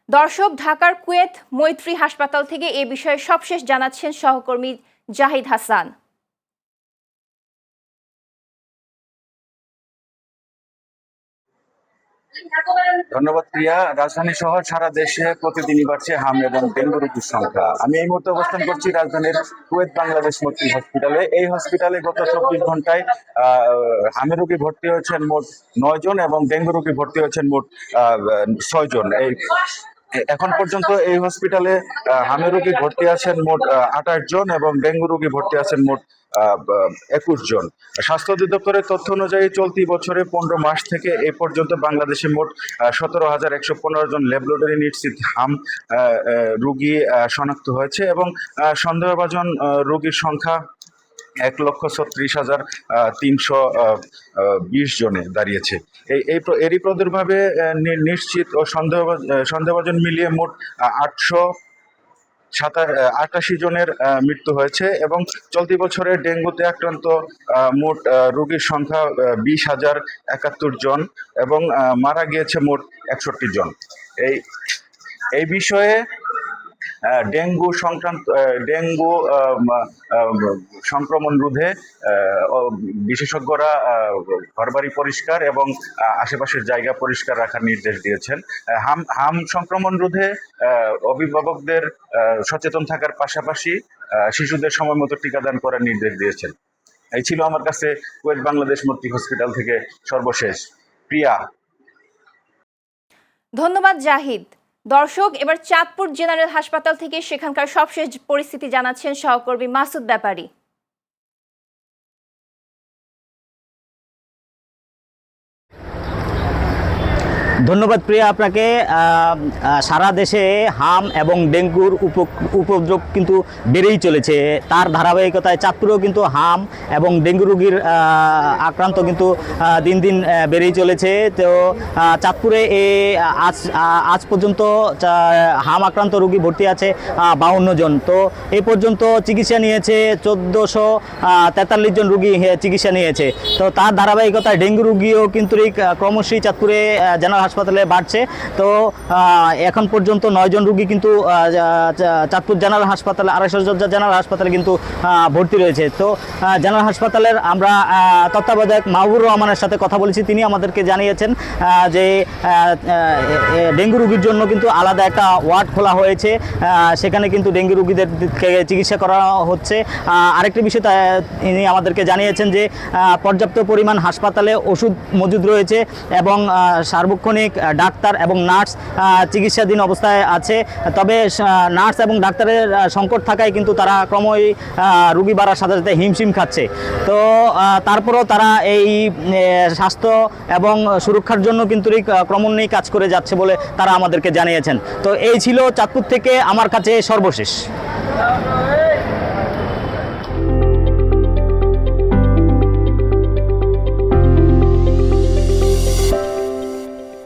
দর্শক, ঢাকার কুয়েত মৈত্রী হাসপাতাল থেকে এ বিষয়ে সবশেষ জানাচ্ছেন সহকর্মী জাহিদ হাসান। ধন্যবাদ প্রিয়া। রাজধানী সহ সারা দেশে প্রতিদিনই বাড়ছে হাম এবং ডেঙ্গু রোগীর সংখ্যা। আমি এই মুহূর্তে অবস্থান করছি রাজধানীর কুয়েত বাংলাদেশ মৈত্রী হসপিটালে। এই হসপিটালে গত 24 ঘন্টায় হামে রোগী ভর্তি হয়েছেন মোট 9 জন এবং ডেঙ্গু রোগী ভর্তি হয়েছেন মোট 6 জন। এখন পর্যন্ত এই হসপিটালে হামে রোগী ভর্তি আছেন মোট 28 জন এবং ডেঙ্গু রোগী ভর্তি আছেন মোট 21 জন। স্বাস্থ্য অধিদপ্তরের তথ্য অনুযায়ী চলতি বছরে 15 মাস থেকে এ পর্যন্ত বাংলাদেশে মোট 17,115 জন ল্যাবরেটরি নিশ্চিত হাম রোগী শনাক্ত হয়েছে এবং সন্দেহভাজন রোগীর সংখ্যা 1,36,320 জনে দাঁড়িয়েছে। এরই প্রাদুর্ভাবে নিশ্চিত ও সন্দেহভাজন মিলিয়ে মোট 888 জনের মৃত্যু হয়েছে এবং চলতি বছরে ডেঙ্গুতে আক্রান্ত মোট রোগীর সংখ্যা 20,071 জন এবং মারা গিয়েছে মোট 61 জন। এই বিষয়ে ডেঙ্গু সংক্রমণ রোধে বিশেষজ্ঞরা ঘরবাড়ি পরিষ্কার এবং আশেপাশের জায়গা পরিষ্কার রাখার নির্দেশ দিয়েছেন। হাম সংক্রমণ রোধে অভিভাবকদের সচেতন থাকার পাশাপাশি শিশুদের সময় মতো টিকাদান করার নির্দেশ দিয়েছেন। এই ছিল আমার কাছে কুয়েত বাংলাদেশ মৈত্রী হসপিটাল থেকে সর্বশেষ। প্রিয়া। ধন্যবাদ জাহিদ। দর্শক, এবার চাঁদপুর জেনারেল হাসপাতাল থেকে সেখানকার সবশেষ পরিস্থিতি জানাচ্ছেন সহকর্মী মাসুদ ব্যাপারী। ধন্যবাদ প্রিয়া আপনাকে। সারা দেশে হাম এবং ডেঙ্গুর উপদ্রব কিন্তু বেড়েই চলেছে। তার ধারাবাহিকতায় চাঁদপুরেও কিন্তু হাম এবং ডেঙ্গু রোগীর আক্রান্ত কিন্তু দিন দিন বেড়েই চলেছে। তো চাঁদপুরে আজ পর্যন্ত হাম আক্রান্ত রোগী ভর্তি আছে 52 জন। তো এই পর্যন্ত চিকিৎসা নিয়েছে 1443 জন রোগী চিকিৎসা নিয়েছে। তো তার ধারাবাহিকতায় ডেঙ্গু রোগীও কিন্তু ক্রমশই চাঁদপুরে জেনারেল হাসপাতালে বাড়ছে। তো এখন পর্যন্ত 9 জন রোগী কিন্তু চাঁদপুর জেনারেল হাসপাতালে 250 শয্যা জেনারেল হাসপাতালে কিন্তু ভর্তি রয়েছে। তো জেনারেল হাসপাতালের আমরা তত্ত্বাবধায়ক মাহবুবুর রহমানের সাথে কথা বলেছি। তিনি আমাদেরকে জানিয়েছেন যে ডেঙ্গু রোগীর জন্য কিন্তু আলাদা একটা ওয়ার্ড খোলা হয়েছে, সেখানে কিন্তু ডেঙ্গু রোগীদের চিকিৎসা করা হচ্ছে। আরেকটি বিষয় তিনি আমাদেরকে জানিয়েছেন যে পর্যাপ্ত পরিমাণ হাসপাতালে ওষুধ মজুদ রয়েছে এবং সার্বক্ষণিক ডাক্তার এবং নার্স চিকিৎসাধীন অবস্থায় আছে। তবে নার্স এবং ডাক্তারের সংকট থাকায় কিন্তু তারা ক্রমই রোগী বাড়ার সাথে সাথে হিমশিম খাচ্ছে। তো তারপরও তারা এই স্বাস্থ্য এবং সুরক্ষার জন্য কিন্তু ক্রমান্বয়ে কাজ করে যাচ্ছে বলে তারা আমাদেরকে জানিয়েছেন। তো এই ছিল চাঁদপুর থেকে আমার কাছে সর্বশেষ।